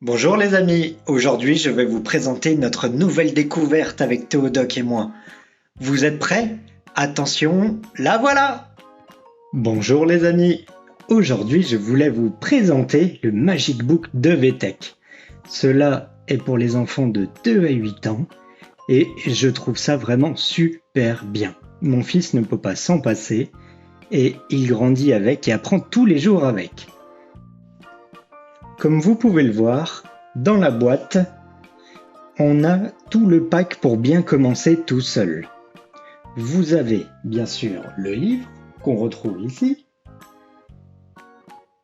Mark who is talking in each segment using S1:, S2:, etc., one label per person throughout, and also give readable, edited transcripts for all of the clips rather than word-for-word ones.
S1: Bonjour les amis, aujourd'hui je vais vous présenter notre nouvelle découverte avec Théodoc et moi. Vous êtes prêts? Attention, la voilà! Bonjour les amis, aujourd'hui je voulais vous présenter le Magic Book de VTech. Cela est pour les enfants de 2 à 8 ans et je trouve ça vraiment super bien. Mon fils ne peut pas s'en passer et il grandit avec et apprend tous les jours avec. Comme vous pouvez le voir, dans la boîte, on a tout le pack pour bien commencer tout seul. Vous avez bien sûr le livre qu'on retrouve ici,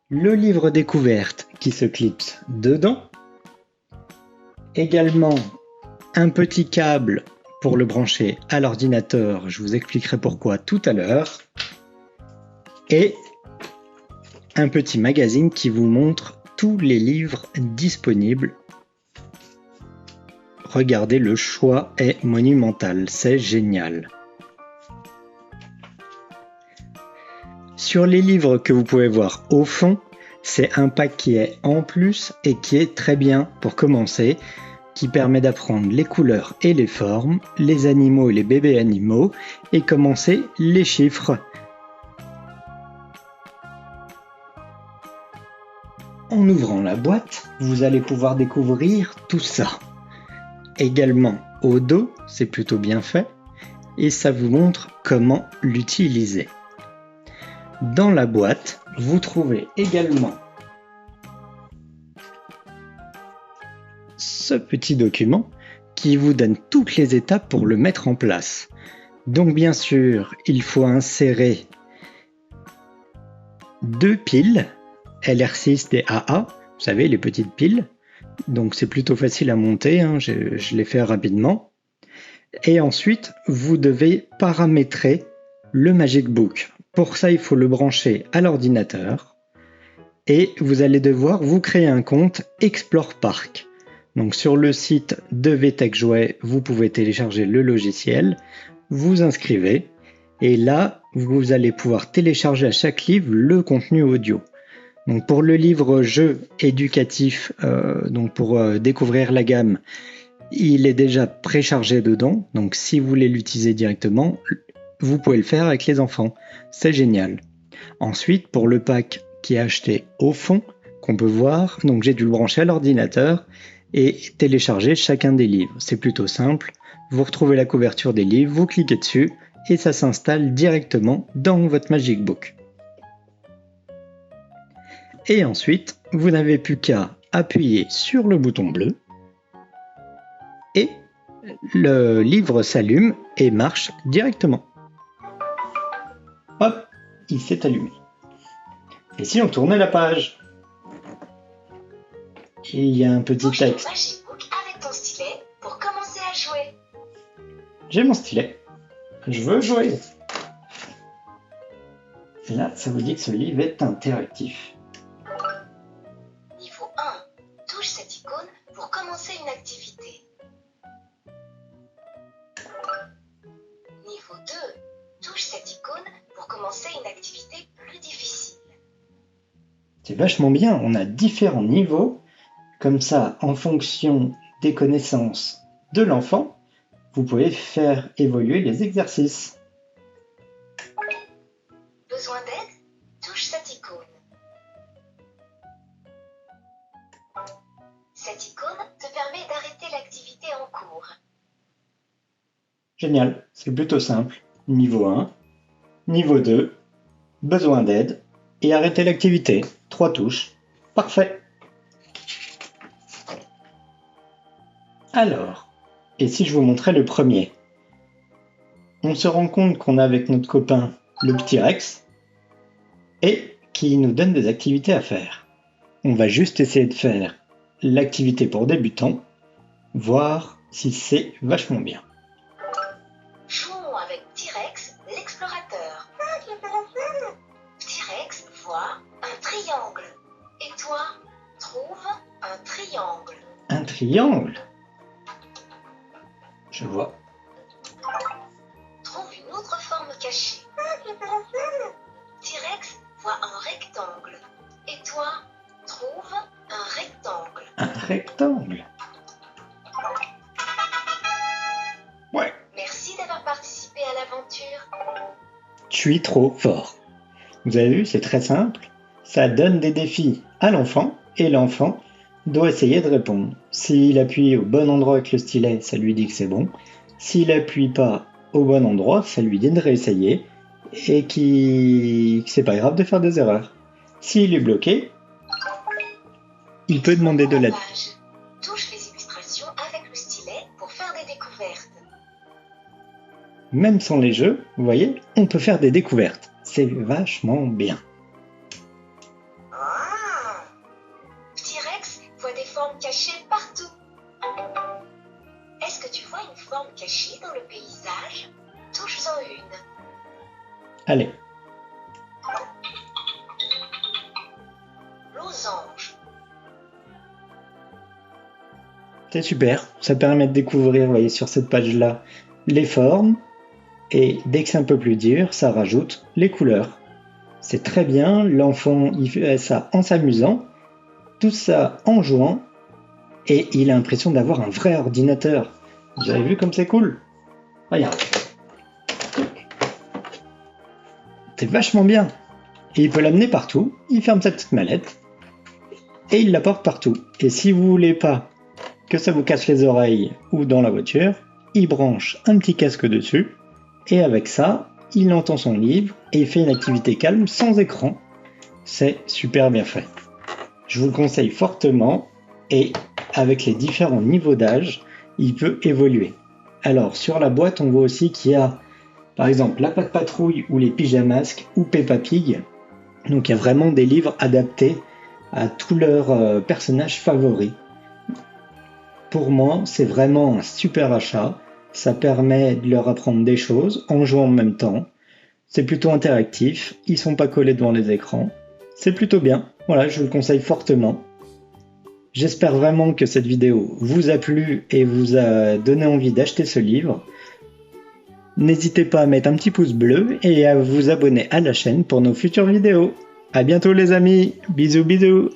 S1: le livre découverte qui se clipse dedans, également un petit câble pour le brancher à l'ordinateur, je vous expliquerai pourquoi tout à l'heure, et un petit magazine qui vous montre tous les livres disponibles. Regardez, le choix est monumental, c'est génial. Sur les livres que vous pouvez voir au fond, c'est un pack qui est en plus et qui est très bien pour commencer, qui permet d'apprendre les couleurs et les formes, les animaux et les bébés animaux, et commencer les chiffres. En ouvrant la boîte, vous allez pouvoir découvrir tout ça. Également au dos, c'est plutôt bien fait, et ça vous montre comment l'utiliser. Dans la boîte, vous trouvez également ce petit document qui vous donne toutes les étapes pour le mettre en place. Donc bien sûr, il faut insérer deux piles LR6 des AA, vous savez, les petites piles. Donc c'est plutôt facile à monter, hein, je l'ai fait rapidement. Et ensuite, vous devez paramétrer le Magic Book. Pour ça, il faut le brancher à l'ordinateur et vous allez devoir vous créer un compte Explore Park. Donc sur le site de VTech Jouet, vous pouvez télécharger le logiciel, vous inscrivez et là, vous allez pouvoir télécharger à chaque livre le contenu audio. Donc pour le livre jeu éducatif, donc pour découvrir la gamme, il est déjà préchargé dedans. Donc si vous voulez l'utiliser directement, vous pouvez le faire avec les enfants. C'est génial. Ensuite, pour le pack qui est acheté au fond, qu'on peut voir, donc j'ai dû le brancher à l'ordinateur et télécharger chacun des livres. C'est plutôt simple. Vous retrouvez la couverture des livres, vous cliquez dessus et ça s'installe directement dans votre Magic Book. Et ensuite, vous n'avez plus qu'à appuyer sur le bouton bleu et le livre s'allume et marche directement. Hop, il s'est allumé. Et si on tournait la page, il y a un petit texte.
S2: Magic Book avec ton stylet pour commencer à jouer.
S1: J'ai mon stylet. Je veux jouer. Et là, ça vous dit que ce livre est interactif.
S2: Niveau 1. Touche cette icône pour commencer une activité. Niveau 2. Touche cette icône pour commencer une activité plus difficile.
S1: C'est vachement bien, on a différents niveaux. Comme ça, en fonction des connaissances de l'enfant, vous pouvez faire évoluer les exercices.
S2: Besoin d'aide? Touche cette icône. Cette icône te permet d'arrêter l'activité en cours.
S1: Génial, c'est plutôt simple. Niveau 1, niveau 2, besoin d'aide et arrêter l'activité. 3 touches. Parfait. Alors, et si je vous montrais le premier? On se rend compte qu'on a avec notre copain le petit Rex et qui nous donne des activités à faire. On va juste essayer de faire l'activité pour débutants, voir si c'est vachement bien.
S2: Jouons avec T-Rex, l'explorateur. T-Rex voit un triangle. Et toi, trouve un triangle.
S1: Un triangle? Je vois.
S2: Trouve une autre forme cachée. T-Rex voit un rectangle. Et toi, trouve un rectangle.
S1: Un rectangle. Ouais.
S2: Merci d'avoir participé à l'aventure.
S1: Je suis trop fort. Vous avez vu, c'est très simple. Ça donne des défis à l'enfant et l'enfant doit essayer de répondre. S'il appuie au bon endroit avec le stylet, ça lui dit que c'est bon. S'il appuie pas au bon endroit, ça lui dit de réessayer et que c'est pas grave de faire des erreurs. S'il est bloqué, il peut demander de l'aide.
S2: Touche les illustrations avec le stylet pour faire des découvertes.
S1: Même sans les jeux, vous voyez, on peut faire des découvertes. C'est vachement bien.
S2: Ah, Petit Rex voit des formes cachées partout. Est-ce que tu vois une forme cachée dans le paysage? Touche-en une.
S1: Allez,
S2: Losange.
S1: c'est super. Ça permet de découvrir, vous voyez, sur cette page-là, les formes. Et dès que c'est un peu plus dur, ça rajoute les couleurs. C'est très bien, l'enfant il fait ça en s'amusant, tout ça en jouant, et il a l'impression d'avoir un vrai ordinateur. Vous avez vu comme c'est cool? Regarde. C'est vachement bien. Et il peut l'amener partout, il ferme sa petite mallette, et il la porte partout. Et si vous voulez pas que ça vous casse les oreilles ou dans la voiture, il branche un petit casque dessus, et avec ça, il entend son livre et il fait une activité calme sans écran. C'est super bien fait. Je vous le conseille fortement et avec les différents niveaux d'âge, il peut évoluer. Alors sur la boîte, on voit aussi qu'il y a par exemple La Patte Patrouille ou les Pyjamasques ou Peppa Pig. Donc il y a vraiment des livres adaptés à tous leurs personnages favoris. Pour moi, c'est vraiment un super achat. Ça permet de leur apprendre des choses en jouant en même temps. C'est plutôt interactif, ils sont pas collés devant les écrans. C'est plutôt bien, voilà, je vous le conseille fortement. J'espère vraiment que cette vidéo vous a plu et vous a donné envie d'acheter ce livre. N'hésitez pas à mettre un petit pouce bleu et à vous abonner à la chaîne pour nos futures vidéos. À bientôt les amis, bisous bisous.